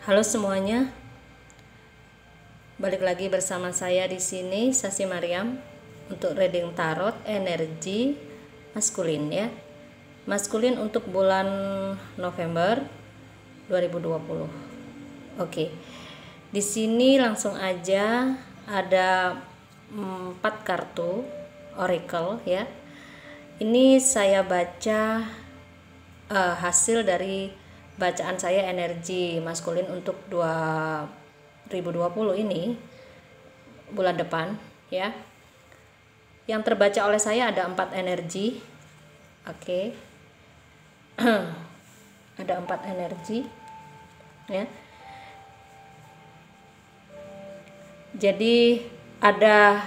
Halo semuanya, balik lagi bersama saya di sini Sasi Mariam untuk reading tarot energi maskulin ya. Maskulin untuk bulan November 2020. Oke. Di sini langsung aja ada 4 kartu oracle ya. Ini saya baca hasil dari bacaan saya energi maskulin untuk 2020 ini bulan depan ya. Yang terbaca oleh saya ada 4 energi. Oke. Ada 4 energi ya. Jadi ada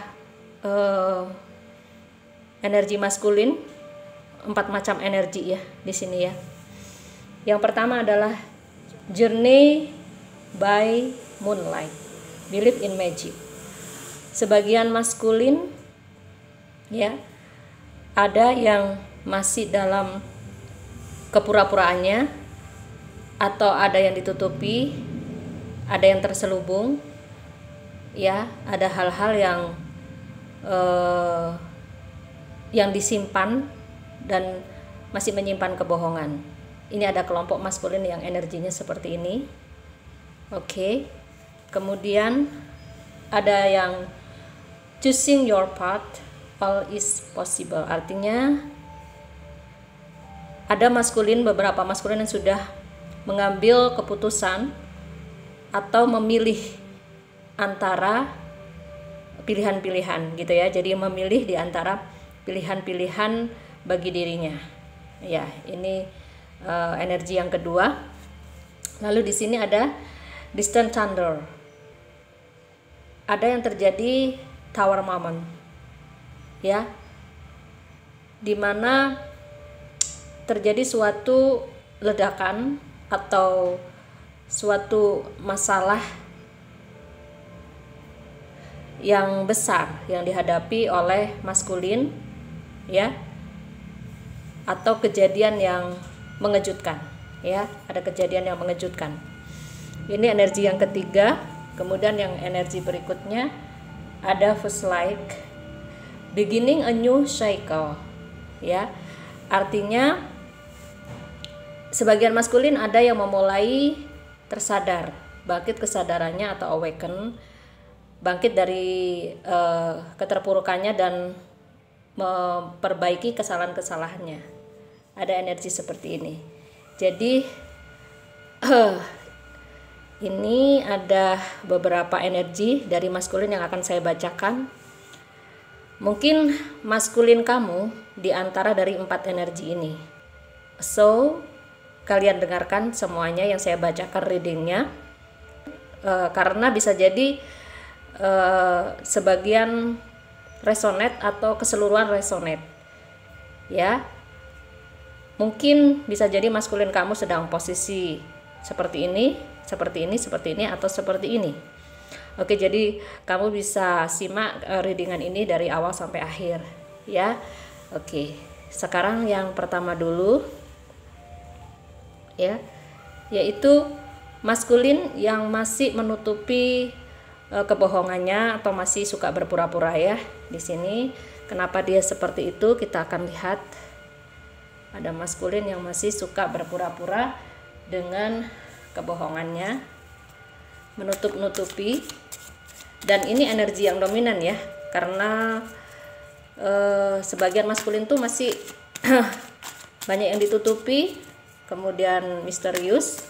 energi maskulin, 4 macam energi ya di sini ya. Yang pertama adalah Journey by Moonlight, Believe in Magic. Sebagian maskulin ya, ada yang masih dalam kepura-puraannya, atau ada yang ditutupi, ada yang terselubung ya, ada hal-hal yang disimpan dan masih menyimpan kebohongan. Ini ada kelompok maskulin yang energinya seperti ini. Oke. Kemudian ada yang choosing your path, all is possible. Artinya ada beberapa maskulin yang sudah mengambil keputusan atau memilih antara pilihan-pilihan gitu ya. Jadi memilih di antara pilihan-pilihan bagi dirinya. Ya, ini energi yang kedua. Lalu di sini ada distant thunder. Ada yang terjadi tower moment. Ya. Di mana terjadi suatu ledakan atau suatu masalah yang besar yang dihadapi oleh maskulin ya, atau kejadian yang mengejutkan ya, ada kejadian yang mengejutkan. Ini energi yang ketiga. Kemudian yang energi berikutnya ada first like, beginning a new cycle ya. Artinya sebagian maskulin ada yang memulai tersadar, bangkit kesadarannya atau awaken, bangkit dari keterpurukannya dan memperbaiki kesalahan-kesalahannya. Ada energi seperti ini. Jadi ini ada beberapa energi dari maskulin yang akan saya bacakan. Mungkin maskulin kamu di antara dari 4 energi ini. So, kalian dengarkan semuanya yang saya bacakan readingnya. Karena bisa jadi sebagian resonate atau keseluruhan resonate. Ya. Mungkin bisa jadi maskulin kamu sedang posisi seperti ini, atau seperti ini. Oke, jadi kamu bisa simak readingan ini dari awal sampai akhir ya. Oke, sekarang yang pertama dulu ya, yaitu maskulin yang masih menutupi kebohongannya atau masih suka berpura-pura ya. Di sini kenapa dia seperti itu kita akan lihat. Ada maskulin yang masih suka berpura-pura dengan kebohongannya, menutup-nutupi, dan ini energi yang dominan ya, karena sebagian maskulin tuh masih banyak yang ditutupi, kemudian misterius,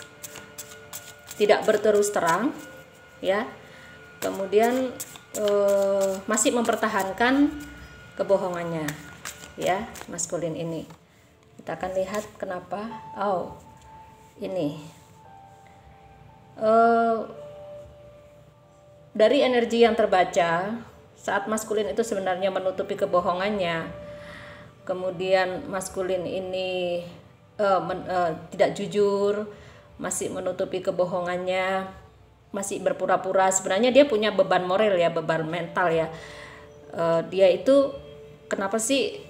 tidak berterus terang ya, kemudian masih mempertahankan kebohongannya ya, maskulin ini. Kita akan lihat kenapa. Ini dari energi yang terbaca saat maskulin itu sebenarnya menutupi kebohongannya, kemudian maskulin ini tidak jujur, masih menutupi kebohongannya, masih berpura-pura. Sebenarnya dia punya beban moral ya, beban mental ya. Dia itu kenapa sih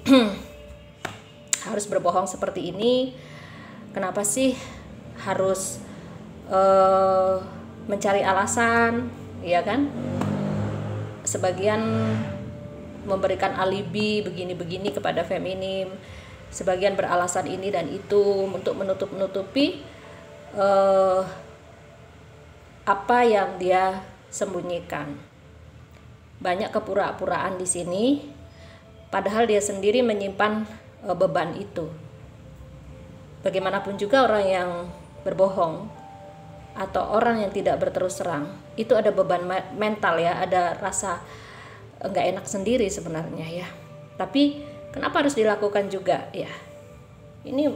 harus berbohong seperti ini? Kenapa sih harus mencari alasan, ya kan? Sebagian memberikan alibi begini-begini kepada feminim, sebagian beralasan ini dan itu untuk menutup-nutupi apa yang dia sembunyikan. Banyak kepura-puraan di sini, padahal dia sendiri menyimpan beban itu. Bagaimanapun juga orang yang berbohong atau orang yang tidak berterus terang, itu ada beban mental ya, ada rasa nggak enak sendiri sebenarnya ya. Tapi kenapa harus dilakukan juga ya? Ini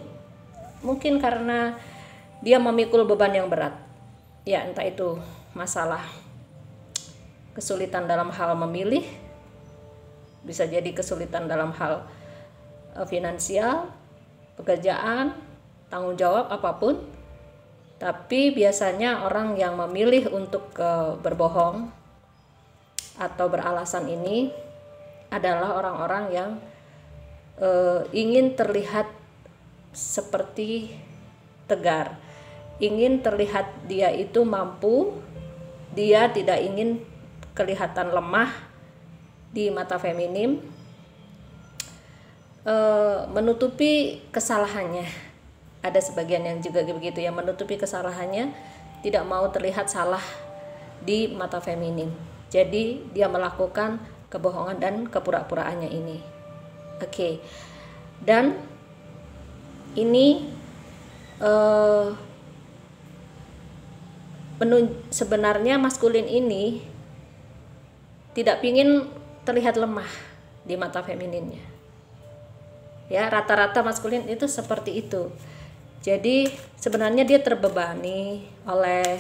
mungkin karena dia memikul beban yang berat ya, entah itu masalah kesulitan dalam hal memilih, bisa jadi kesulitan dalam hal finansial, pekerjaan, tanggung jawab apapun. Tapi biasanya orang yang memilih untuk berbohong atau beralasan ini adalah orang-orang yang ingin terlihat seperti tegar, ingin terlihat dia itu mampu, dia tidak ingin kelihatan lemah di mata feminim, menutupi kesalahannya. Ada sebagian yang juga begitu ya, menutupi kesalahannya, tidak mau terlihat salah di mata feminim. Jadi dia melakukan kebohongan dan kepura-puraannya ini. Oke. Dan ini sebenarnya maskulin ini tidak ingin terlihat lemah di mata femininnya. Ya, rata-rata maskulin itu seperti itu. Jadi sebenarnya dia terbebani oleh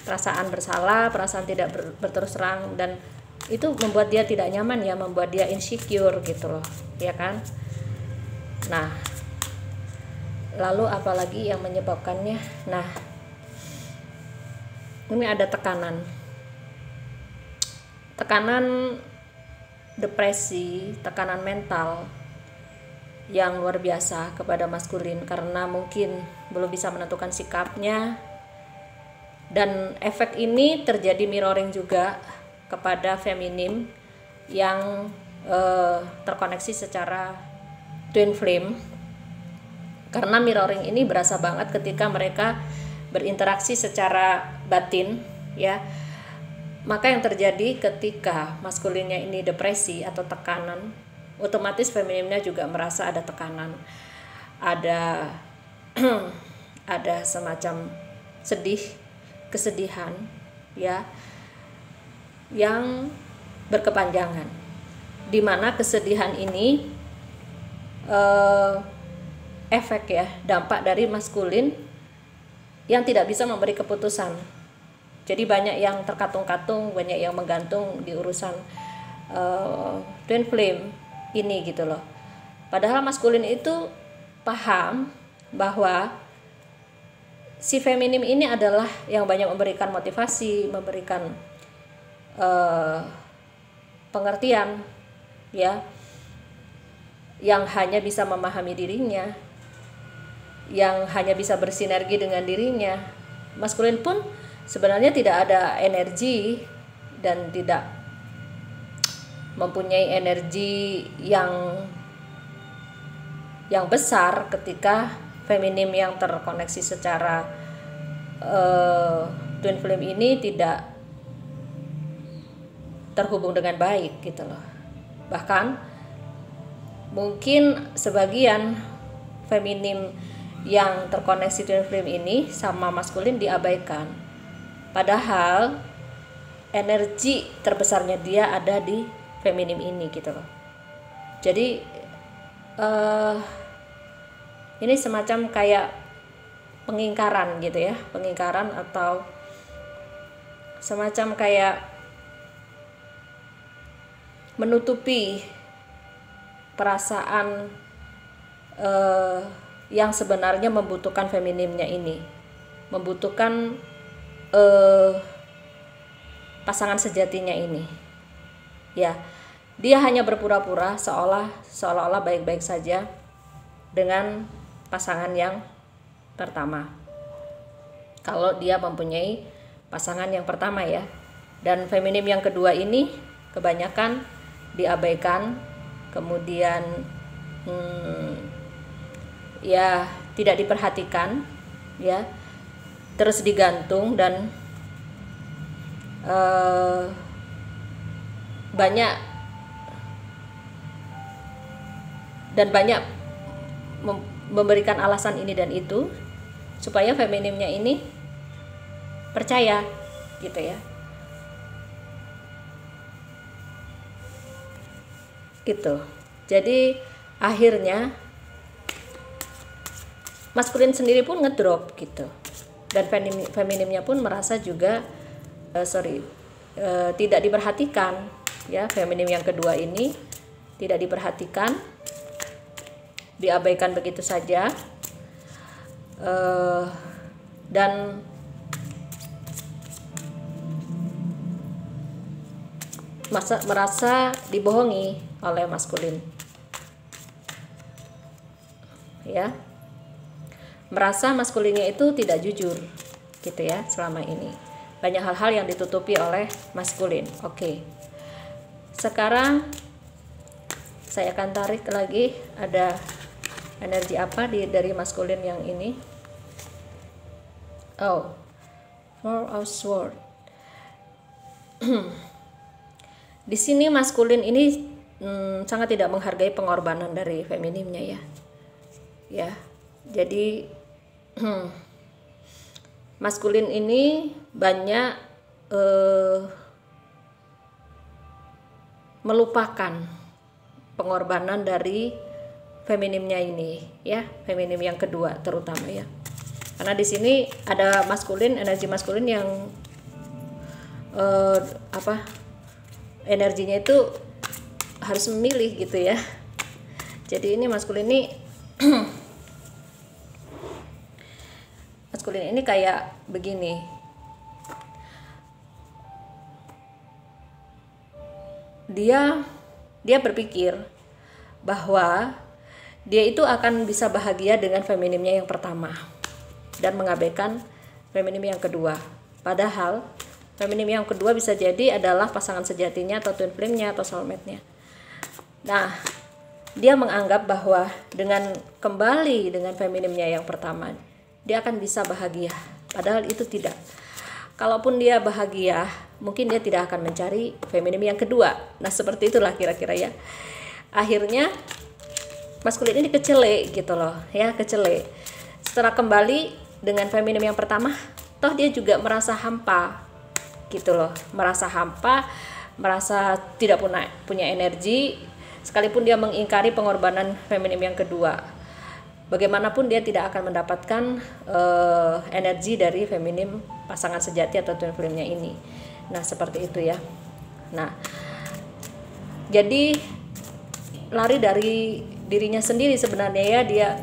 perasaan bersalah, perasaan tidak berterus terang, dan itu membuat dia tidak nyaman ya, membuat dia insecure gitu loh, ya kan? Nah, lalu apalagi yang menyebabkannya? Nah, ini ada tekanan depresi, tekanan mental yang luar biasa kepada maskulin, karena mungkin belum bisa menentukan sikapnya, dan efek ini terjadi mirroring juga kepada feminim yang terkoneksi secara twin flame, karena mirroring ini berasa banget ketika mereka berinteraksi secara batin ya. Maka yang terjadi ketika maskulinnya ini depresi atau tekanan, otomatis feminimnya juga merasa ada tekanan, ada ada semacam kesedihan ya, yang berkepanjangan, di mana kesedihan ini efek ya, dampak dari maskulin yang tidak bisa memberi keputusan. Jadi banyak yang terkatung-katung, banyak yang menggantung di urusan twin flame ini gitu loh. Padahal maskulin itu paham bahwa si feminim ini adalah yang banyak memberikan motivasi, memberikan pengertian ya, yang hanya bisa memahami dirinya, yang hanya bisa bersinergi dengan dirinya. Maskulin pun sebenarnya tidak ada energi dan tidak mempunyai energi yang besar ketika feminim yang terkoneksi secara twin flame ini tidak terhubung dengan baik gitu loh. Bahkan mungkin sebagian feminim yang terkoneksi twin flame ini sama maskulin diabaikan, padahal energi terbesarnya dia ada di feminim ini gitu loh. Jadi ini semacam kayak pengingkaran gitu ya, pengingkaran atau semacam kayak menutupi perasaan yang sebenarnya membutuhkan feminimnya ini, membutuhkan pasangan sejatinya ini ya. Dia hanya berpura-pura seolah-olah baik-baik saja dengan pasangan yang pertama. kalau dia mempunyai pasangan yang pertama ya. Dan feminim yang kedua ini kebanyakan diabaikan, kemudian ya tidak diperhatikan ya, terus digantung dan banyak memberikan alasan ini dan itu supaya feminimnya ini percaya gitu ya. Gitu. Jadi akhirnya maskulin sendiri pun ngedrop gitu. Dan feminimnya pun merasa juga tidak diperhatikan ya. Feminim yang kedua ini tidak diperhatikan, diabaikan begitu saja, dan merasa dibohongi oleh maskulin ya, merasa maskulinnya itu tidak jujur gitu ya. Selama ini banyak hal-hal yang ditutupi oleh maskulin. Oke, sekarang saya akan tarik lagi, ada energi apa dari maskulin yang ini. Oh, Four of Swords. Di sini maskulin ini sangat tidak menghargai pengorbanan dari feminimnya ya. Ya, jadi maskulin ini banyak melupakan pengorbanan dari feminimnya ini ya, feminim yang kedua terutama ya. Karena di sini ada maskulin, energi maskulin yang energinya itu harus memilih gitu ya. Jadi ini maskulin ini kayak begini. Dia berpikir bahwa dia itu akan bisa bahagia dengan feminimnya yang pertama dan mengabaikan feminim yang kedua. Padahal feminim yang kedua bisa jadi adalah pasangan sejatinya atau twin flame-nya atau soulmate-nya. Nah, dia menganggap bahwa dengan kembali dengan feminimnya yang pertama, dia akan bisa bahagia. Padahal itu tidak. Kalaupun dia bahagia, mungkin dia tidak akan mencari feminim yang kedua. Nah, seperti itulah kira-kira ya. Akhirnya maskulin ini kecele gitu loh, ya, kecele. Setelah kembali dengan feminim yang pertama, toh dia juga merasa hampa gitu loh, merasa hampa, merasa tidak punya energi, sekalipun dia mengingkari pengorbanan feminim yang kedua. Bagaimanapun dia tidak akan mendapatkan energi dari feminim pasangan sejati atau twin flame-nya ini. Nah, seperti itu ya. Nah, jadi lari dari dirinya sendiri sebenarnya ya, dia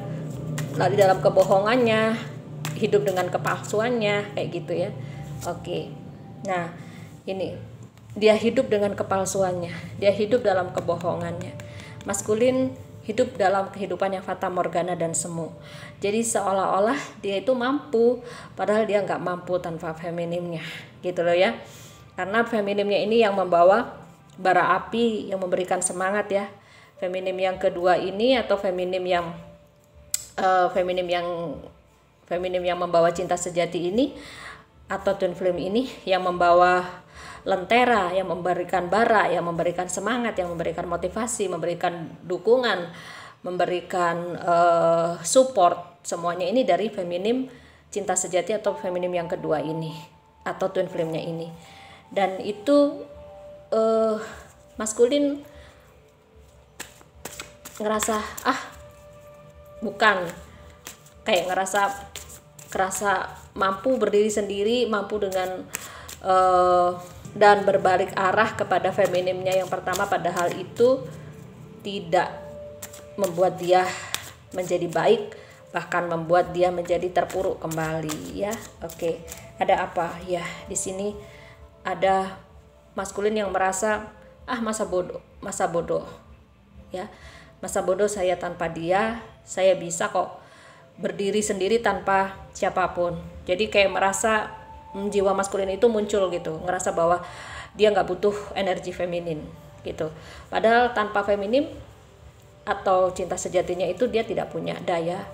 lari dalam kebohongannya, hidup dengan kepalsuannya kayak gitu ya. Oke. Nah, ini dia hidup dengan kepalsuannya, dia hidup dalam kebohongannya. Maskulin hidup dalam kehidupan yang fata morgana dan semu. Jadi seolah-olah dia itu mampu, padahal dia nggak mampu tanpa feminimnya, gitu loh ya. Karena feminimnya ini yang membawa bara api, yang memberikan semangat ya. Feminim yang kedua ini atau feminim yang membawa cinta sejati ini atau twin flame ini yang membawa lentera, yang memberikan bara, yang memberikan semangat, yang memberikan motivasi, memberikan dukungan, memberikan support, semuanya ini dari feminim cinta sejati atau feminim yang kedua ini atau twin flame-nya ini. Dan itu maskulin ngerasa bukan, kayak kerasa mampu berdiri sendiri, mampu dengan dan berbalik arah kepada feminimnya yang pertama, padahal itu tidak membuat dia menjadi baik, bahkan membuat dia menjadi terpuruk kembali ya. Oke, ada apa ya di sini? Ada maskulin yang merasa masa bodoh ya, masa bodoh saya tanpa dia, saya bisa kok berdiri sendiri tanpa siapapun. Jadi kayak merasa jiwa maskulin itu muncul gitu, ngerasa bahwa dia nggak butuh energi feminin gitu. Padahal tanpa feminim atau cinta sejatinya itu dia tidak punya daya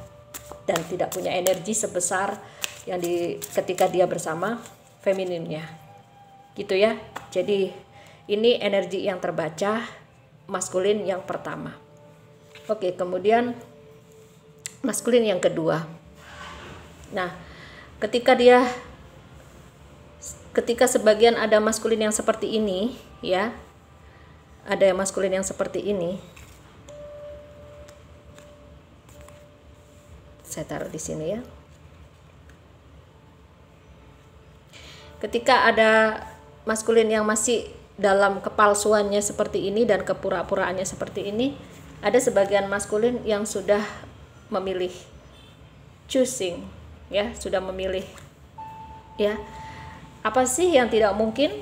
dan tidak punya energi sebesar yang ketika dia bersama femininnya gitu ya. Jadi ini energi yang terbaca maskulin yang pertama. Oke, kemudian maskulin yang kedua. Nah, ketika sebagian ada maskulin yang seperti ini ya, ada yang maskulin yang seperti ini, saya taruh di sini ya. Ketika ada maskulin yang masih dalam kepalsuannya seperti ini dan kepura-puraannya seperti ini, ada sebagian maskulin yang sudah memilih, choosing ya, sudah memilih ya. Apa sih yang tidak mungkin?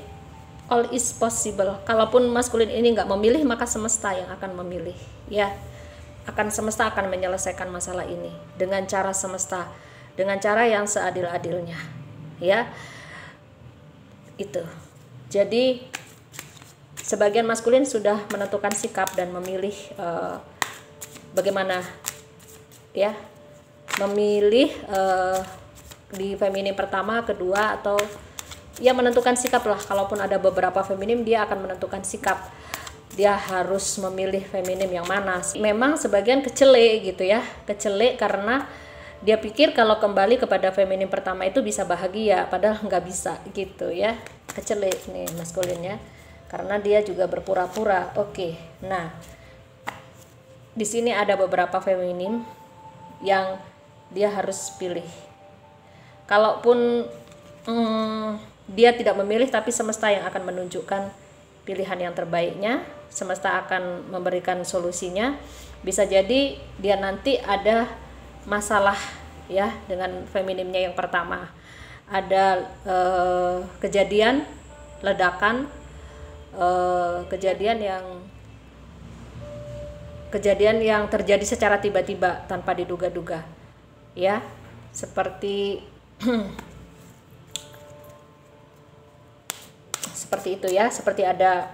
All is possible. Kalaupun maskulin ini nggak memilih, maka semesta yang akan memilih ya. Semesta akan menyelesaikan masalah ini dengan cara semesta, dengan cara yang seadil-adilnya ya. Itu. Jadi sebagian maskulin sudah menentukan sikap dan memilih bagaimana ya, memilih di feminim pertama, kedua, atau ya menentukan sikap lah. Kalaupun ada beberapa feminim, dia akan menentukan sikap, dia harus memilih feminim yang mana. Memang sebagian kecele gitu ya, kecele karena dia pikir kalau kembali kepada feminim pertama itu bisa bahagia, padahal nggak bisa gitu ya. Kecele nih maskulinnya karena dia juga berpura-pura. Oke, nah di sini ada beberapa feminim yang dia harus pilih. Kalaupun dia tidak memilih, tapi semesta yang akan menunjukkan pilihan yang terbaiknya, semesta akan memberikan solusinya. Bisa jadi dia nanti ada masalah ya dengan feminimnya yang pertama, ada kejadian ledakan, kejadian yang terjadi secara tiba-tiba tanpa diduga-duga ya, seperti seperti itu ya, seperti ada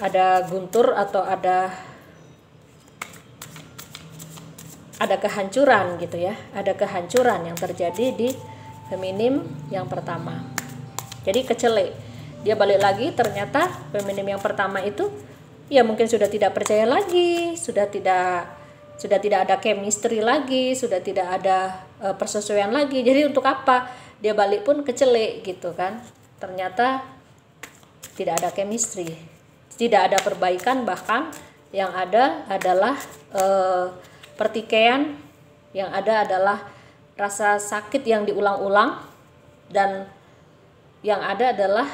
ada guntur atau ada kehancuran gitu ya, ada kehancuran yang terjadi di feminim yang pertama. Jadi kecele, dia balik lagi, ternyata feminim yang pertama itu ya mungkin sudah tidak percaya lagi, sudah tidak ada chemistry lagi, sudah tidak ada persesuaian lagi. Jadi untuk apa dia balik pun kecele gitu kan, ternyata tidak ada chemistry, tidak ada perbaikan, bahkan yang ada adalah pertikaian, yang ada adalah rasa sakit yang diulang-ulang, dan yang ada adalah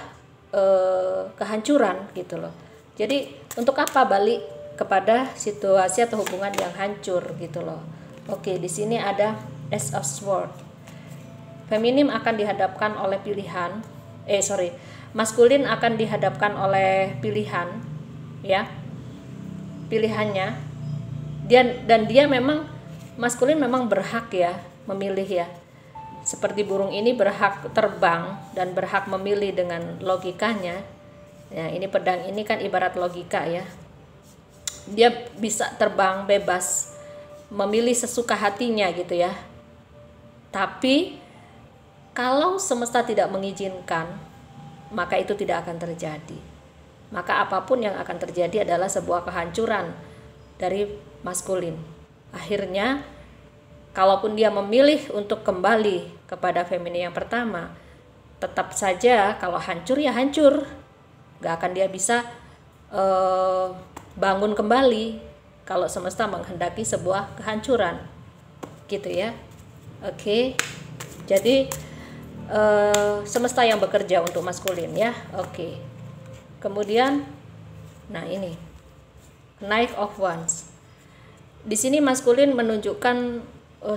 kehancuran gitu loh. Jadi untuk apa balik kepada situasi atau hubungan yang hancur gitu loh. Oke, di sini ada Ace of Swords. Feminim akan dihadapkan oleh pilihan, maskulin akan dihadapkan oleh pilihan ya, pilihannya. Dia memang, maskulin memang berhak ya memilih ya, seperti burung ini berhak terbang dan berhak memilih dengan logikanya ya. Ini pedang ini kan ibarat logika ya, dia bisa terbang bebas, memilih sesuka hatinya gitu ya. Tapi kalau semesta tidak mengizinkan, maka itu tidak akan terjadi. Maka apapun yang akan terjadi adalah sebuah kehancuran dari maskulin. Akhirnya kalaupun dia memilih untuk kembali kepada feminin yang pertama, tetap saja kalau hancur ya hancur, gak akan dia bisa bangun kembali kalau semesta menghendaki sebuah kehancuran gitu ya. Oke, jadi semesta yang bekerja untuk maskulin ya. Oke, kemudian nah ini Knight of Wands. Di sini maskulin menunjukkan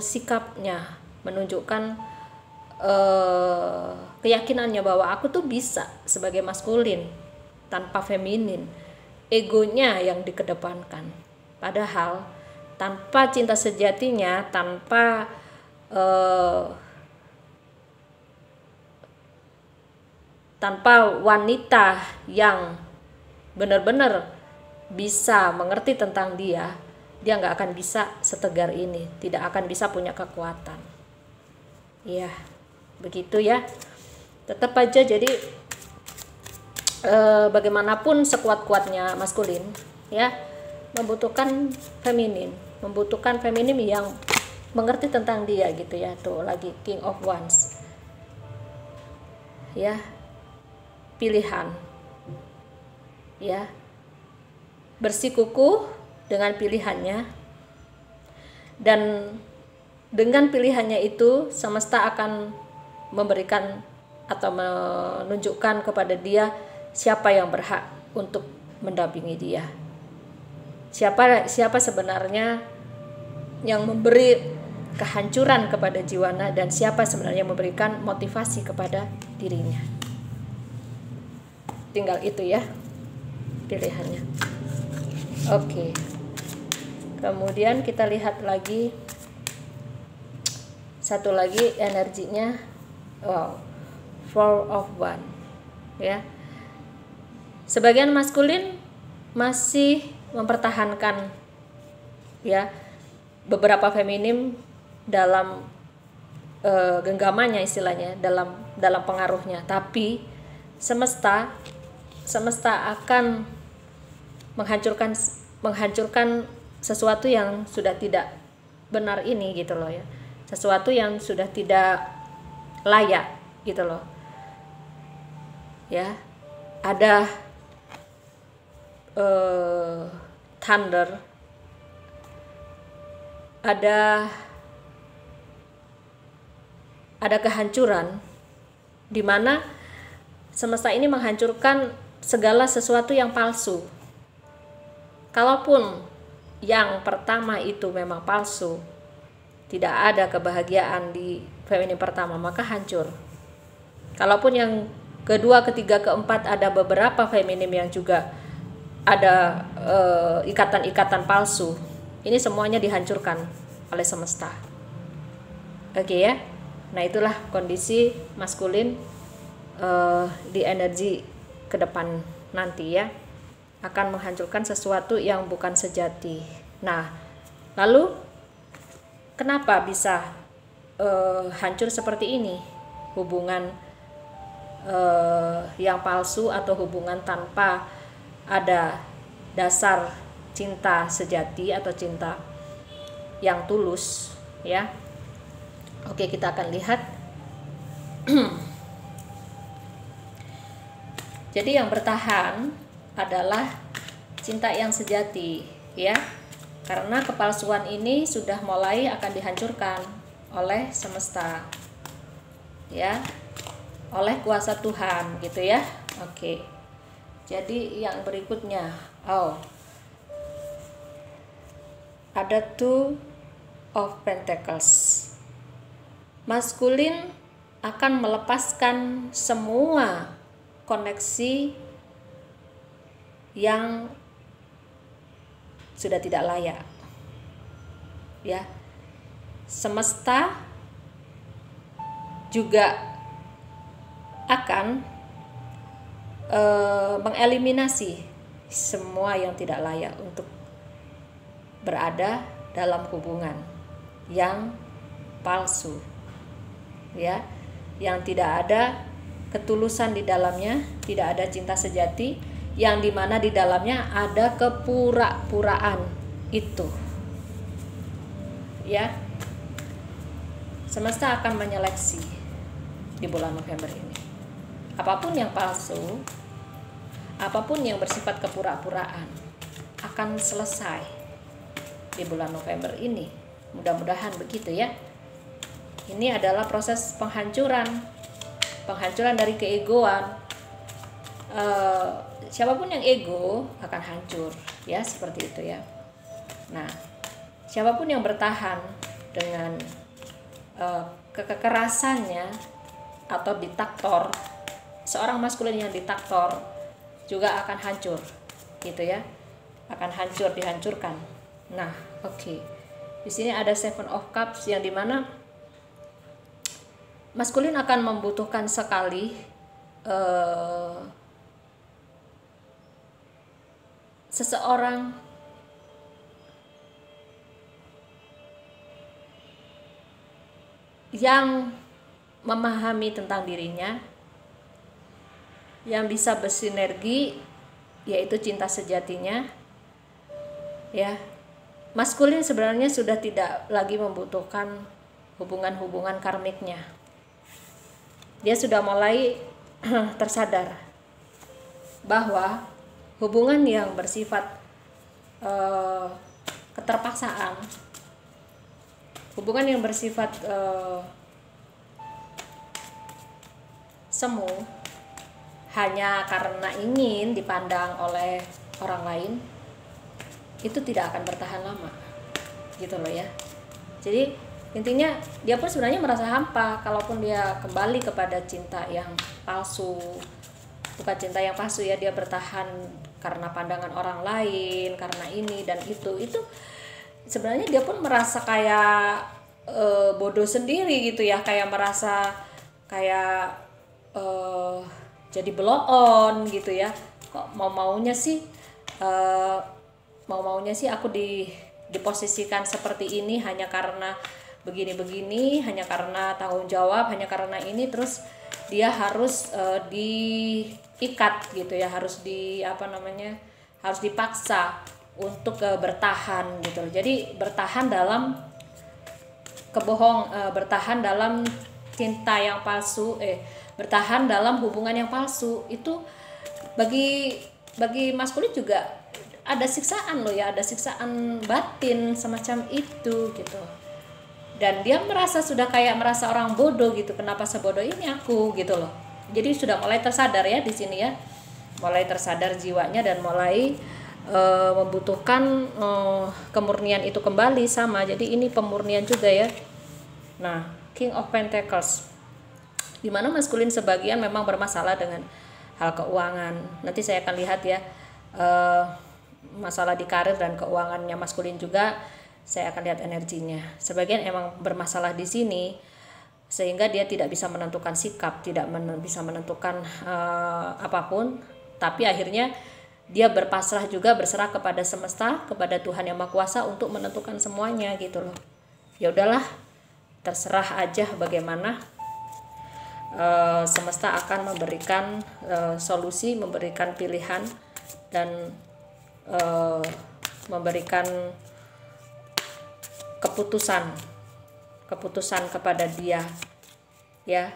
sikapnya, menunjukkan keyakinannya bahwa aku tuh bisa sebagai maskulin tanpa feminin. Egonya yang dikedepankan. Padahal tanpa cinta sejatinya, tanpa tanpa wanita yang benar-benar bisa mengerti tentang dia nggak akan bisa setegar ini, tidak akan bisa punya kekuatan. Ya, begitu ya. Tetap aja jadi bagaimanapun sekuat-kuatnya maskulin ya, membutuhkan feminin yang mengerti tentang dia gitu ya. Tuh lagi King of Wands ya, pilihan ya, bersikukuh dengan pilihannya, dan dengan pilihannya itu semesta akan memberikan atau menunjukkan kepada dia siapa yang berhak untuk mendampingi dia, siapa sebenarnya yang memberi kehancuran kepada jiwana, dan siapa sebenarnya memberikan motivasi kepada dirinya. Tinggal itu ya pilihannya. Oke. Kemudian kita lihat lagi satu lagi energinya. Wow, Four of Wands ya. Sebagian maskulin masih mempertahankan ya beberapa feminim dalam genggamannya, istilahnya dalam pengaruhnya, tapi semesta akan menghancurkan sesuatu yang sudah tidak benar ini gitu loh ya, sesuatu yang sudah tidak layak gitu loh ya. Ada thunder, ada kehancuran di mana semesta ini menghancurkan segala sesuatu yang palsu. Kalaupun yang pertama itu memang palsu, tidak ada kebahagiaan di feminin pertama, maka hancur. Kalaupun yang kedua, ketiga, keempat ada beberapa feminim yang juga ada ikatan-ikatan palsu, ini semuanya dihancurkan oleh semesta. Oke ya. Nah, itulah kondisi maskulin di energi ke depan nanti ya, akan menghancurkan sesuatu yang bukan sejati. Nah, lalu kenapa bisa hancur seperti ini? Hubungan yang palsu atau hubungan tanpa ada dasar cinta sejati atau cinta yang tulus ya. Oke, kita akan lihat. Jadi yang bertahan adalah cinta yang sejati ya, karena kepalsuan ini sudah mulai akan dihancurkan oleh semesta ya, oleh kuasa Tuhan gitu ya. Oke, jadi yang berikutnya ada Two of Pentacles. Maskulin akan melepaskan semua koneksi yang sudah tidak layak ya. Semesta juga akan mengeliminasi semua yang tidak layak untuk berada dalam hubungan yang palsu ya, yang tidak ada ketulusan di dalamnya, tidak ada cinta sejati, yang dimana di dalamnya ada kepura-puraan itu ya. Semesta akan menyeleksi di bulan November ini apapun yang palsu, apapun yang bersifat kepura-puraan akan selesai di bulan November ini, mudah-mudahan begitu ya. Ini adalah proses penghancuran dari keegoan. Siapapun yang ego akan hancur ya, seperti itu ya. Nah, siapapun yang bertahan dengan kekerasannya atau diktator, seorang maskulin yang diktator juga akan hancur gitu ya, akan hancur, dihancurkan. Nah, oke. Di sini ada Seven of Cups yang dimana maskulin akan membutuhkan sekali eh, seseorang yang memahami tentang dirinya, yang bisa bersinergi, yaitu cinta sejatinya, ya. Maskulin sebenarnya sudah tidak lagi membutuhkan hubungan-hubungan karmiknya. Dia sudah mulai tersadar bahwa hubungan yang bersifat keterpaksaan, hubungan yang bersifat semu hanya karena ingin dipandang oleh orang lain, itu tidak akan bertahan lama, gitu loh ya. Jadi intinya dia pun sebenarnya merasa hampa kalaupun dia kembali kepada cinta yang palsu. Bukan cinta yang palsu ya, dia bertahan karena pandangan orang lain, karena ini dan itu sebenarnya dia pun merasa kayak bodoh sendiri gitu ya, kayak merasa kayak jadi blow on gitu ya. Kok mau-maunya sih aku diposisikan seperti ini hanya karena begini-begini, hanya karena tanggung jawab, hanya karena ini, terus dia harus diikat gitu ya, harus harus dipaksa untuk bertahan gitu. Jadi bertahan dalam bertahan dalam cinta yang palsu, bertahan dalam hubungan yang palsu. Itu bagi maskulin juga ada siksaan loh ya, ada siksaan batin semacam itu gitu. Dan dia sudah merasa orang bodoh gitu, kenapa sebodoh ini aku gitu loh. Jadi sudah mulai tersadar ya di sini ya, mulai tersadar jiwanya dan mulai membutuhkan kemurnian itu kembali sama. Jadi ini pemurnian juga ya. Nah, King of Pentacles, dimana maskulin sebagian memang bermasalah dengan hal keuangan. Nanti saya akan lihat ya, masalah di karir dan keuangannya maskulin juga saya akan lihat energinya. Sebagian emang bermasalah di sini sehingga dia tidak bisa menentukan sikap, tidak bisa menentukan apapun, tapi akhirnya dia berpasrah juga, berserah kepada semesta, kepada Tuhan Yang Maha Kuasa untuk menentukan semuanya gitu loh. Ya udahlah, terserah aja bagaimana. Semesta akan memberikan solusi, memberikan pilihan dan memberikan keputusan kepada dia ya.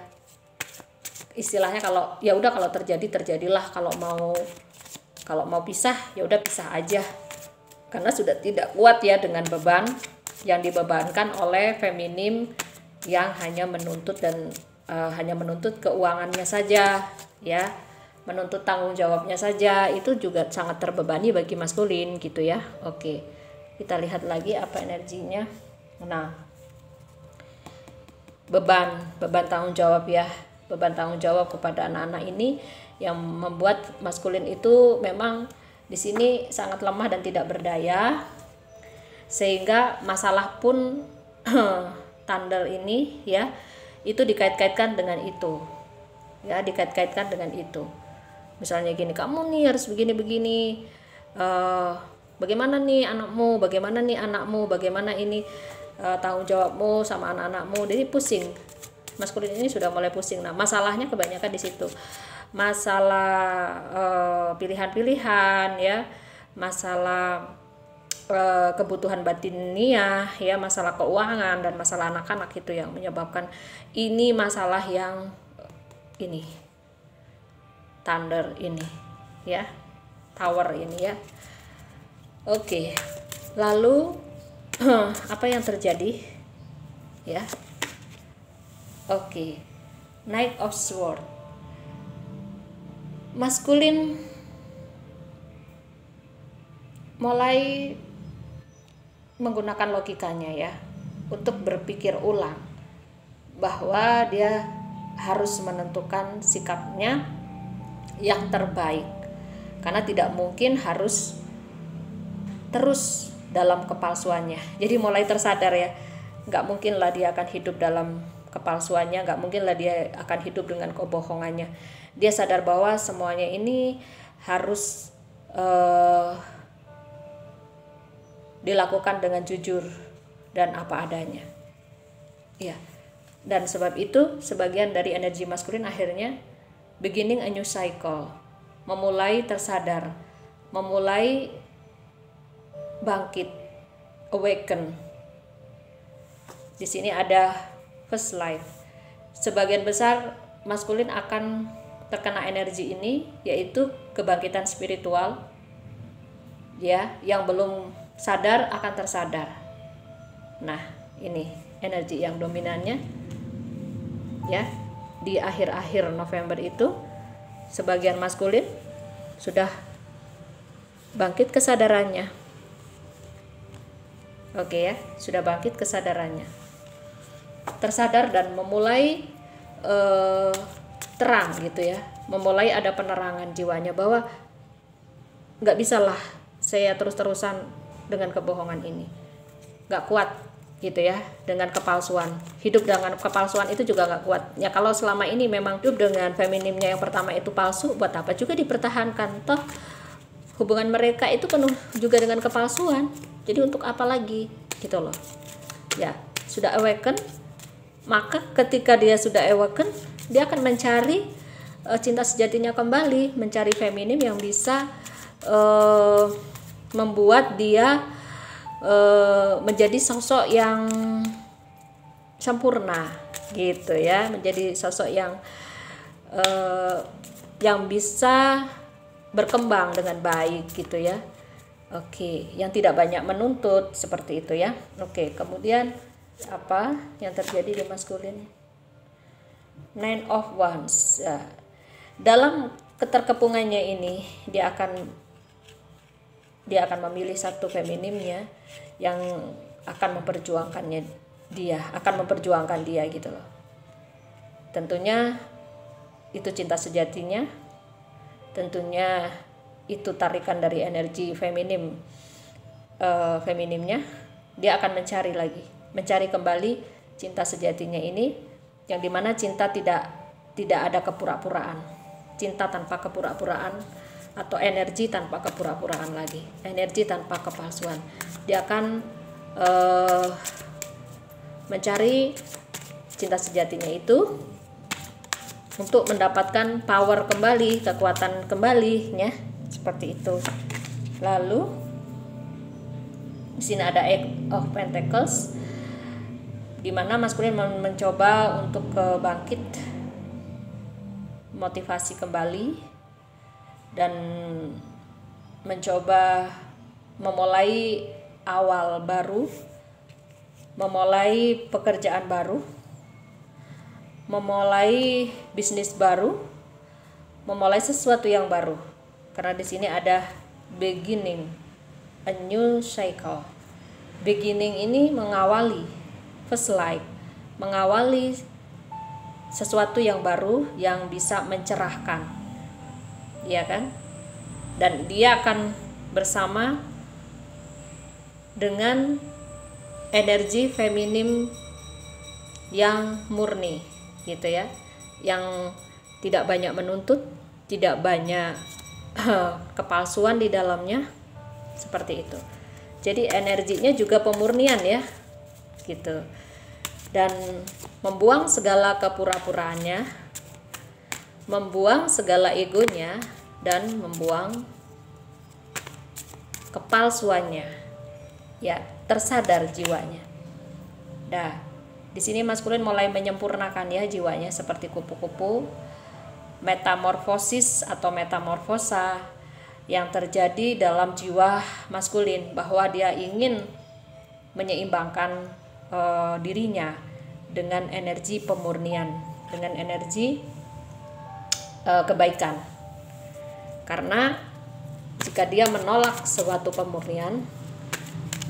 Istilahnya kalau ya udah, kalau terjadilah, kalau mau pisah ya udah pisah aja, karena sudah tidak kuat ya dengan beban yang dibebankan oleh feminim yang hanya menuntut keuangannya saja ya, menuntut tanggung jawabnya saja. Itu juga sangat terbebani bagi maskulin gitu ya. Oke, kita lihat lagi apa energinya. Nah, beban tanggung jawab ya, beban tanggung jawab kepada anak-anak ini yang membuat maskulin itu memang di sini sangat lemah dan tidak berdaya, sehingga masalah pun tandel ini ya, itu dikait-kaitkan dengan itu ya, dikait-kaitkan dengan itu. Misalnya gini, kamu nih harus begini-begini, bagaimana nih anakmu, bagaimana ini tanggung jawabmu sama anak-anakmu. Jadi pusing, maskulin ini sudah mulai pusing. Nah, masalahnya kebanyakan di situ, masalah pilihan-pilihan ya, masalah kebutuhan batiniah ya, masalah keuangan dan masalah anak-anak, itu yang menyebabkan ini masalah yang ini thunder ini ya, tower ini ya. Oke, lalu apa yang terjadi ya? Oke, Knight of Sword, maskulin mulai menggunakan logikanya ya untuk berpikir ulang bahwa dia harus menentukan sikapnya yang terbaik, karena tidak mungkin harus terus dalam kepalsuannya. Jadi mulai tersadar ya, nggak mungkin lah dia akan hidup dalam kepalsuannya, nggak mungkin lah dia akan hidup dengan kebohongannya. Dia sadar bahwa semuanya ini harus dilakukan dengan jujur dan apa adanya. Ya. Dan sebab itu sebagian dari energi maskulin akhirnya beginning a new cycle, memulai tersadar, memulai bangkit, awaken. Di sini ada first life. Sebagian besar maskulin akan terkena energi ini, yaitu kebangkitan spiritual. Ya, yang belum sadar akan tersadar. Nah, ini energi yang dominannya. Ya, di akhir-akhir November itu sebagian maskulin sudah bangkit kesadarannya. Oke ya, sudah bangkit kesadarannya, tersadar dan memulai terang gitu ya, memulai ada penerangan jiwanya bahwa nggak bisalah saya terus-terusan dengan kebohongan ini, nggak kuat gitu ya, dengan kepalsuan. Hidup dengan kepalsuan itu juga nggak kuat ya. Kalau selama ini memang hidup dengan feminimnya yang pertama itu palsu, buat apa juga dipertahankan, toh hubungan mereka itu penuh juga dengan kepalsuan, jadi untuk apa lagi gitu loh ya. Sudah awaken, maka ketika dia sudah awaken, dia akan mencari cinta sejatinya kembali, mencari feminim yang bisa membuat dia menjadi sosok yang sempurna gitu ya, menjadi sosok yang bisa berkembang dengan baik gitu ya. Oke, yang tidak banyak menuntut seperti itu ya. Oke, kemudian apa yang terjadi di maskulin? Nine of Wands. Ya. Dalam keterkepungannya ini dia akan memilih satu feminimnya yang akan memperjuangkan dia gitu loh. Tentunya itu cinta sejatinya, tentunya itu tarikan dari energi feminimnya. Dia akan mencari kembali cinta sejatinya ini, yang dimana cinta tidak ada kepura-puraan, cinta tanpa kepura-puraan, atau energi tanpa kepura-puraan lagi, energi tanpa kepalsuan. Dia akan mencari cinta sejatinya itu untuk mendapatkan power kembali, kekuatan kembali ya, seperti itu. Lalu di sini ada Eight of Pentacles, di mana maskulin mencoba untuk bangkit, motivasi kembali, dan mencoba memulai awal baru, memulai pekerjaan baru, memulai bisnis baru, memulai sesuatu yang baru. Karena di sini ada beginning a new cycle. Beginning ini mengawali first life, mengawali sesuatu yang baru yang bisa mencerahkan, ya kan? Dan dia akan bersama dengan energi feminim yang murni gitu ya, yang tidak banyak menuntut, tidak banyak kepalsuan di dalamnya, seperti itu. Jadi energinya juga pemurnian ya gitu, dan membuang segala kepura-puraannya, membuang segala egonya, dan membuang kepalsuannya ya, tersadar jiwanya. Nah, di sini maskulin mulai menyempurnakan ya jiwanya, seperti kupu-kupu, metamorfosis atau metamorfosa yang terjadi dalam jiwa maskulin, bahwa dia ingin menyeimbangkan dirinya dengan energi pemurnian, dengan energi kebaikan. Karena jika dia menolak suatu pemurnian,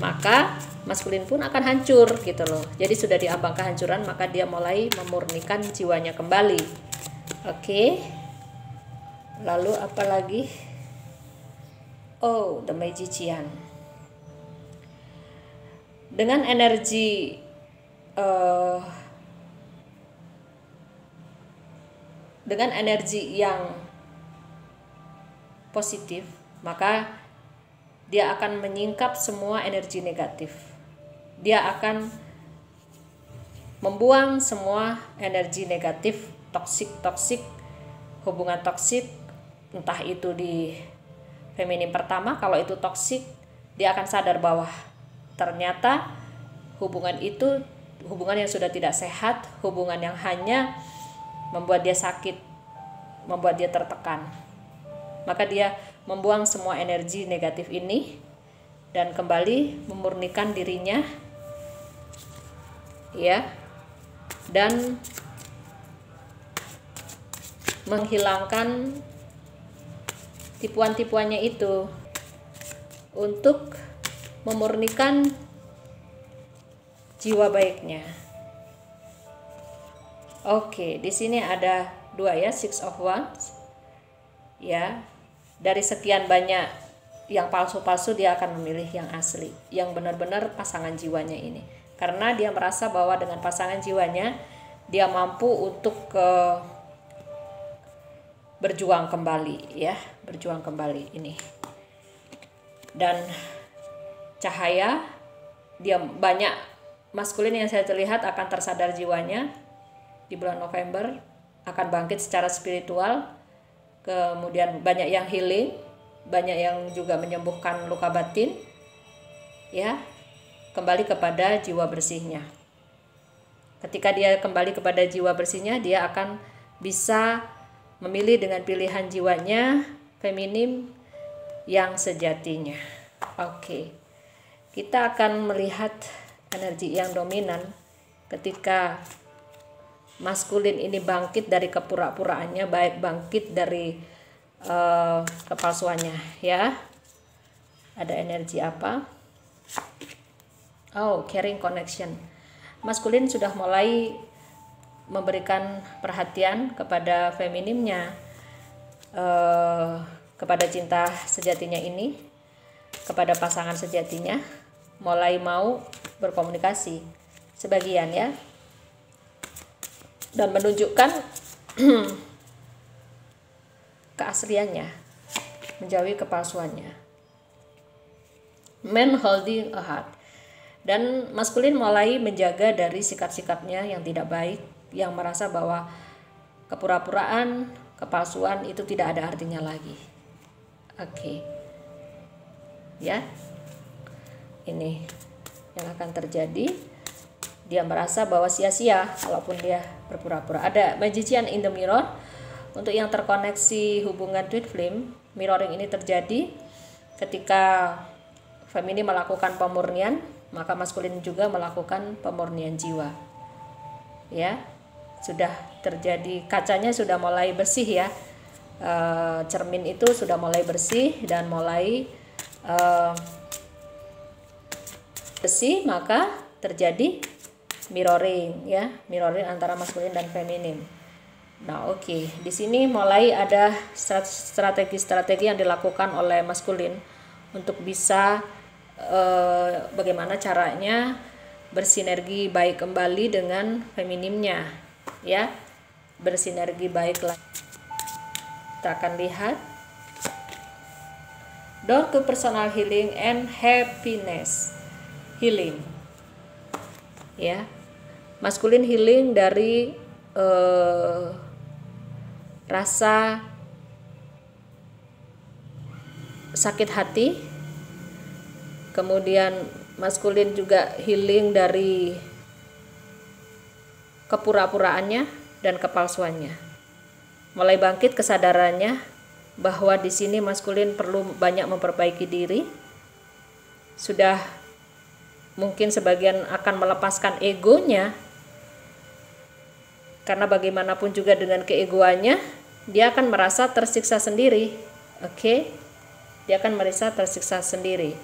maka maskulin pun akan hancur gitu loh. Jadi sudah di ambang kehancuran, maka dia mulai memurnikan jiwanya kembali. Oke. Lalu apa lagi? Oh, the Magician. Dengan energi dengan energi yang positif, maka dia akan menyingkap semua energi negatif. Dia akan membuang semua energi negatif, toksik, hubungan toksik, entah itu di feminim pertama. Kalau itu toksik, dia akan sadar bahwa ternyata hubungan itu hubungan yang sudah tidak sehat, hubungan yang hanya membuat dia sakit, membuat dia tertekan. Maka dia membuang semua energi negatif ini dan kembali memurnikan dirinya, ya, dan menghilangkan tipuan-tipuannya itu untuk memurnikan jiwa baiknya. Oke, di sini ada 2 ya, Six of Wands. Ya, dari sekian banyak yang palsu-palsu dia akan memilih yang asli, yang benar-benar pasangan jiwanya ini. Karena dia merasa bahwa dengan pasangan jiwanya dia mampu untuk berjuang kembali, ya, berjuang kembali ini. Dan cahaya, dia banyak maskulin yang saya terlihat akan tersadar jiwanya di bulan November, akan bangkit secara spiritual. Kemudian banyak yang healing, banyak yang juga menyembuhkan luka batin, ya, kembali kepada jiwa bersihnya. Ketika dia kembali kepada jiwa bersihnya, dia akan bisa memilih dengan pilihan jiwanya feminim yang sejatinya. Oke, kita akan melihat energi yang dominan ketika maskulin ini bangkit dari kepura-puraannya, baik bangkit dari kepalsuannya, ya. Ada energi apa? Oh, caring connection. Maskulin sudah mulai memberikan perhatian kepada feminimnya, kepada cinta sejatinya ini, kepada pasangan sejatinya, mulai mau berkomunikasi sebagian, ya, dan menunjukkan keasliannya, menjauhi kepalsuannya. Man holding a heart. Dan maskulin mulai menjaga dari sikap-sikapnya yang tidak baik, yang merasa bahwa kepura-puraan, kepalsuan itu tidak ada artinya lagi. Oke. Ya. Ini yang akan terjadi. Dia merasa bahwa sia-sia walaupun dia berpura-pura. Ada magician in the mirror. Untuk yang terkoneksi hubungan twin flame, mirroring ini terjadi ketika feminin melakukan pemurnian, maka maskulin juga melakukan pemurnian jiwa. Ya, sudah terjadi, kacanya sudah mulai bersih, ya. Cermin itu sudah mulai bersih dan mulai bersih, maka terjadi mirroring, ya, mirroring antara maskulin dan feminin. Nah, oke. Di sini mulai ada strategi-strategi yang dilakukan oleh maskulin untuk bisa bagaimana caranya bersinergi baik kembali dengan feminimnya, ya, bersinergi baik lagi. Kita akan lihat door to personal healing and happiness healing, ya. Maskulin healing dari rasa sakit hati, kemudian maskulin juga healing dari kepura-puraannya dan kepalsuannya. Mulai bangkit kesadarannya bahwa di sini maskulin perlu banyak memperbaiki diri. Sudah mungkin sebagian akan melepaskan egonya, karena bagaimanapun juga dengan keegoannya dia akan merasa tersiksa sendiri. Oke, dia akan merasa tersiksa sendiri.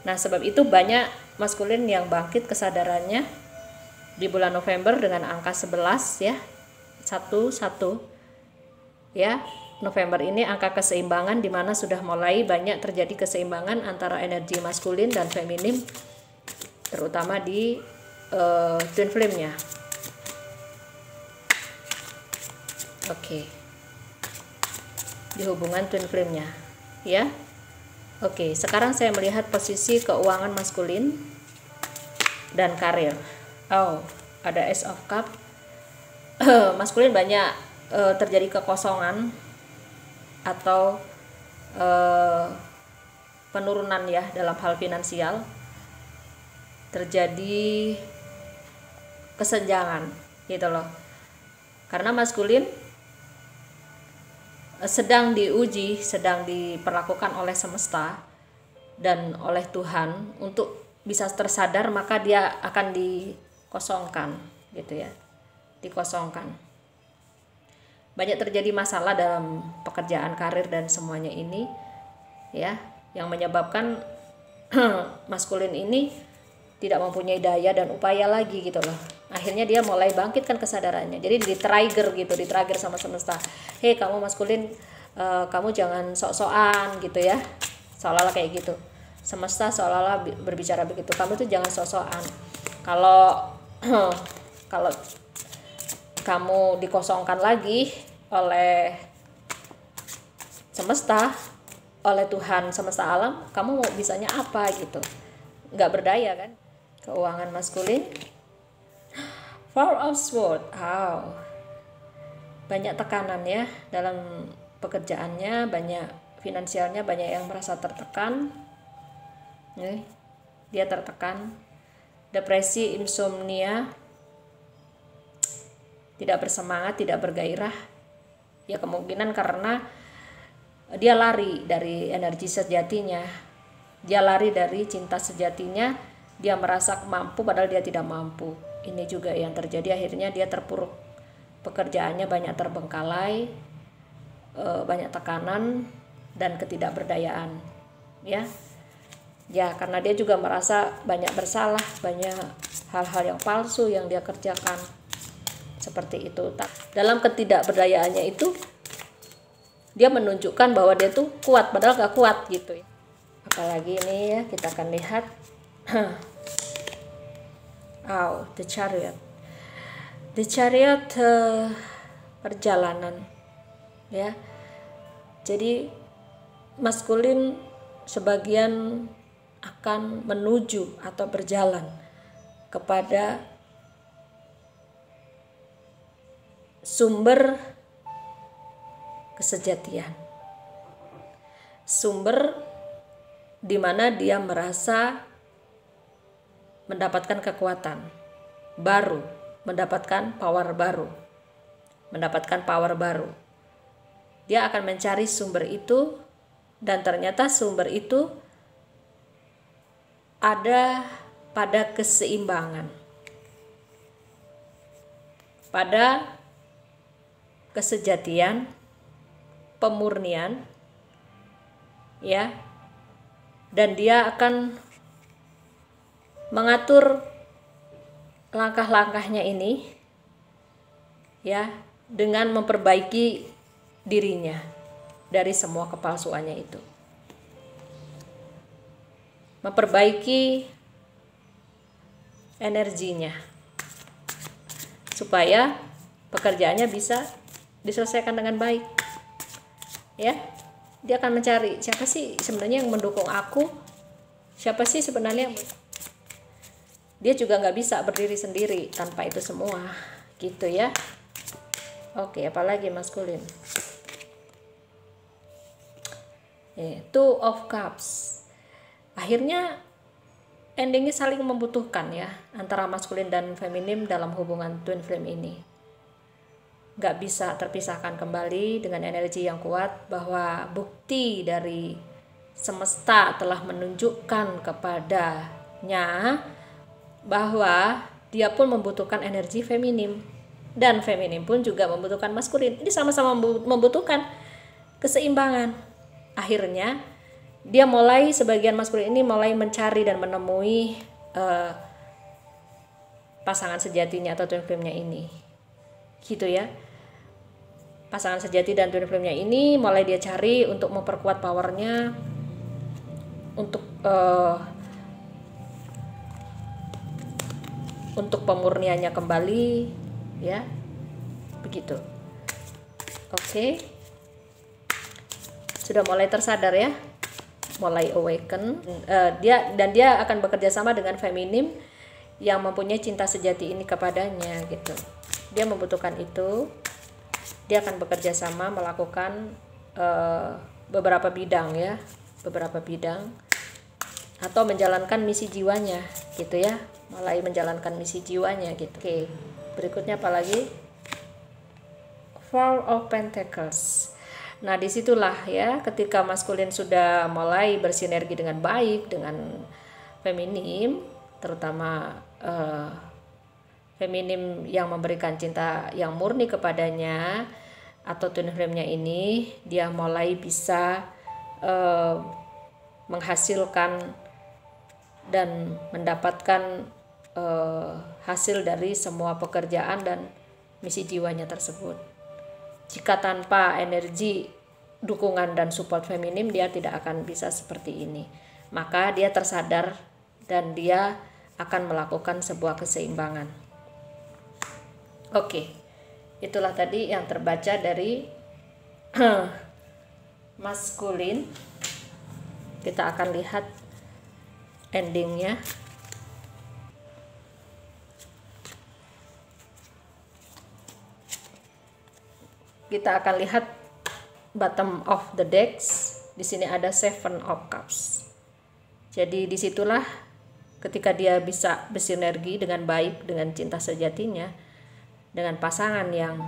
Nah, sebab itu banyak maskulin yang bangkit kesadarannya di bulan November dengan angka 11, ya, 11, ya. November ini angka keseimbangan, di mana sudah mulai banyak terjadi keseimbangan antara energi maskulin dan feminim, terutama di twin flame-nya. Oke, di hubungan twin flame-nya, ya. Oke, sekarang saya melihat posisi keuangan maskulin dan karir. Oh, ada Ace of Cup. Maskulin banyak terjadi kekosongan atau penurunan ya dalam hal finansial, terjadi kesenjangan gitu loh, karena maskulin sedang diuji, sedang diperlakukan oleh semesta dan oleh Tuhan untuk bisa tersadar, maka dia akan dikosongkan gitu ya, dikosongkan. Banyak terjadi masalah dalam pekerjaan, karir dan semuanya ini ya, yang menyebabkan maskulin ini tidak mempunyai daya dan upaya lagi gitu loh. Akhirnya dia mulai bangkitkan kesadarannya, jadi di-trigger gitu, di-trigger sama semesta. Hei kamu maskulin, kamu jangan sok-sokan gitu ya, seolah-olah kayak gitu. Semesta seolah-olah berbicara begitu, kamu tuh jangan sok-sokan. Kalau kalau kamu dikosongkan lagi oleh semesta, oleh Tuhan semesta alam, kamu mau bisanya apa gitu, nggak berdaya kan. Keuangan maskulin, Four of Swords. Banyak tekanan ya dalam pekerjaannya, banyak finansialnya, banyak yang merasa tertekan. Nih, dia tertekan, depresi, insomnia, tidak bersemangat, tidak bergairah. Ya kemungkinan karena dia lari dari energi sejatinya, dia lari dari cinta sejatinya, dia merasa mampu padahal dia tidak mampu. Ini juga yang terjadi, akhirnya dia terpuruk, pekerjaannya banyak terbengkalai, banyak tekanan dan ketidakberdayaan ya. Ya karena dia juga merasa banyak bersalah, banyak hal-hal yang palsu yang dia kerjakan seperti itu. Dalam ketidakberdayaannya itu dia menunjukkan bahwa dia tuh kuat padahal gak kuat gitu ya. Apalagi ini ya, kita akan lihat The Chariot. The Chariot, perjalanan ya. Jadi maskulin sebagian akan menuju atau berjalan kepada sumber kesejatian, sumber di mana dia merasa mendapatkan kekuatan baru, mendapatkan power baru. Dia akan mencari sumber itu, dan ternyata sumber itu ada pada keseimbangan, pada kesejatian, pemurnian ya, dan dia akan mengatur langkah-langkahnya ini ya, dengan memperbaiki dirinya dari semua kepalsuannya itu, memperbaiki energinya supaya pekerjaannya bisa diselesaikan dengan baik ya. Dia akan mencari siapa sih sebenarnya yang mendukung aku, siapa sih sebenarnya yang... Dia juga nggak bisa berdiri sendiri tanpa itu semua gitu ya. Oke, apalagi maskulin, Two of Cups. Akhirnya endingnya saling membutuhkan ya, antara maskulin dan feminim dalam hubungan twin flame ini. Nggak bisa terpisahkan kembali dengan energi yang kuat, bahwa bukti dari semesta telah menunjukkan kepadanya bahwa dia pun membutuhkan energi feminim, dan feminim pun juga membutuhkan maskulin. Ini sama-sama membutuhkan keseimbangan. Akhirnya dia mulai, sebagian maskulin ini mulai mencari dan menemui pasangan sejatinya atau twin flame-nya ini gitu ya. Pasangan sejati dan twin flame-nya ini mulai dia cari untuk memperkuat powernya, untuk pemurniannya kembali ya, begitu. Oke. sudah mulai tersadar ya, mulai awaken. Dia akan bekerja sama dengan feminim yang mempunyai cinta sejati ini kepadanya gitu. Dia membutuhkan itu. Dia akan bekerja sama melakukan beberapa bidang ya, beberapa bidang, atau menjalankan misi jiwanya gitu ya, mulai menjalankan misi jiwanya gitu. Oke, berikutnya apa lagi? Four of Pentacles. Nah, disitulah ya, ketika maskulin sudah mulai bersinergi dengan baik dengan feminim, terutama feminim yang memberikan cinta yang murni kepadanya atau twin flame-nya ini, dia mulai bisa menghasilkan dan mendapatkan hasil dari semua pekerjaan dan misi jiwanya tersebut. Jika tanpa energi, dukungan, dan support feminim, dia tidak akan bisa seperti ini. Maka dia tersadar dan dia akan melakukan sebuah keseimbangan. Oke, itulah tadi yang terbaca dari maskulin. Kita akan lihat endingnya. Kita akan lihat bottom of the decks. Di sini ada Seven of Cups. Jadi disitulah ketika dia bisa bersinergi dengan baik dengan cinta sejatinya, dengan pasangan yang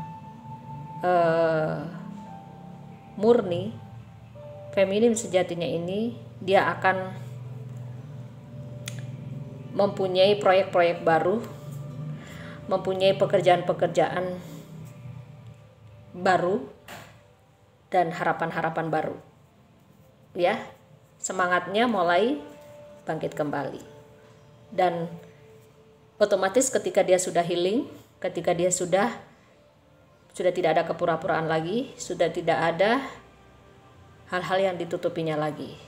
murni, feminim sejatinya ini, dia akan mempunyai proyek-proyek baru, mempunyai pekerjaan-pekerjaan baru, dan harapan-harapan baru ya. Semangatnya mulai bangkit kembali, dan otomatis ketika dia sudah healing, ketika dia sudah tidak ada kepura-puraan lagi, sudah tidak ada hal-hal yang ditutupinya lagi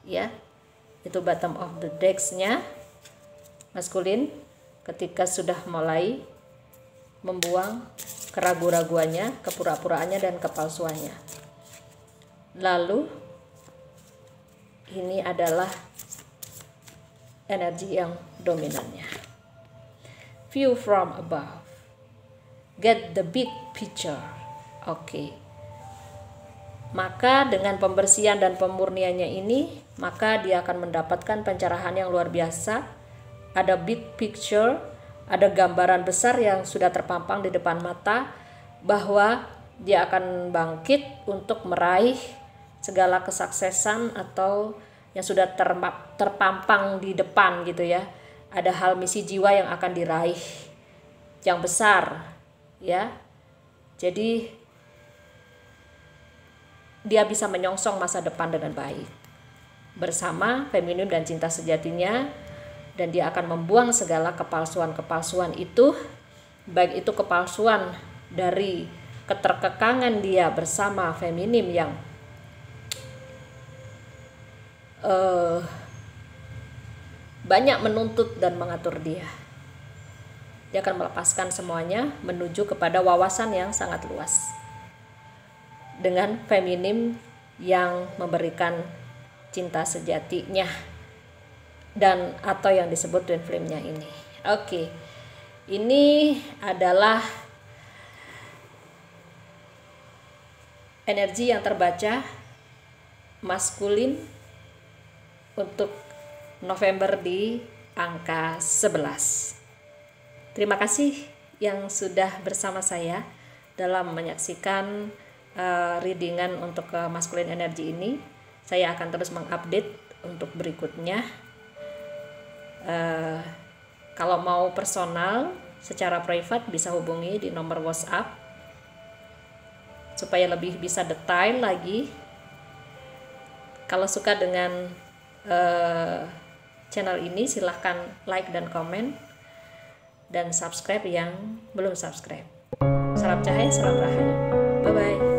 ya. Itu bottom of the decks-nya maskulin, ketika sudah mulai membuang keraguan-raguannya, kepura-puraannya, dan kepalsuannya. Lalu ini adalah energi yang dominannya. View from above. Get the big picture. Oke. Maka dengan pembersihan dan pemurniannya ini, maka dia akan mendapatkan pencerahan yang luar biasa. Ada big picture, ada gambaran besar yang sudah terpampang di depan mata, bahwa dia akan bangkit untuk meraih segala kesuksesan atau yang sudah terpampang di depan gitu ya. Ada hal misi jiwa yang akan diraih yang besar ya. Jadi dia bisa menyongsong masa depan dengan baik bersama feminim dan cinta sejatinya. Dan dia akan membuang segala kepalsuan-kepalsuan itu, baik itu kepalsuan dari keterkekangan dia bersama feminim yang banyak menuntut dan mengatur dia. Dia akan melepaskan semuanya menuju kepada wawasan yang sangat luas dengan feminim yang memberikan cinta sejatinya dan atau yang disebut twin flame-nya ini. Oke. Ini adalah energi yang terbaca maskulin untuk November di angka 11. Terima kasih yang sudah bersama saya dalam menyaksikan readingan untuk maskulin energi ini. Saya akan terus mengupdate untuk berikutnya. Kalau mau personal secara private bisa hubungi di nomor WhatsApp supaya lebih bisa detail lagi. Kalau suka dengan channel ini silahkan like dan komen, dan subscribe yang belum subscribe. Salam cahaya, salam rahayu. Bye bye.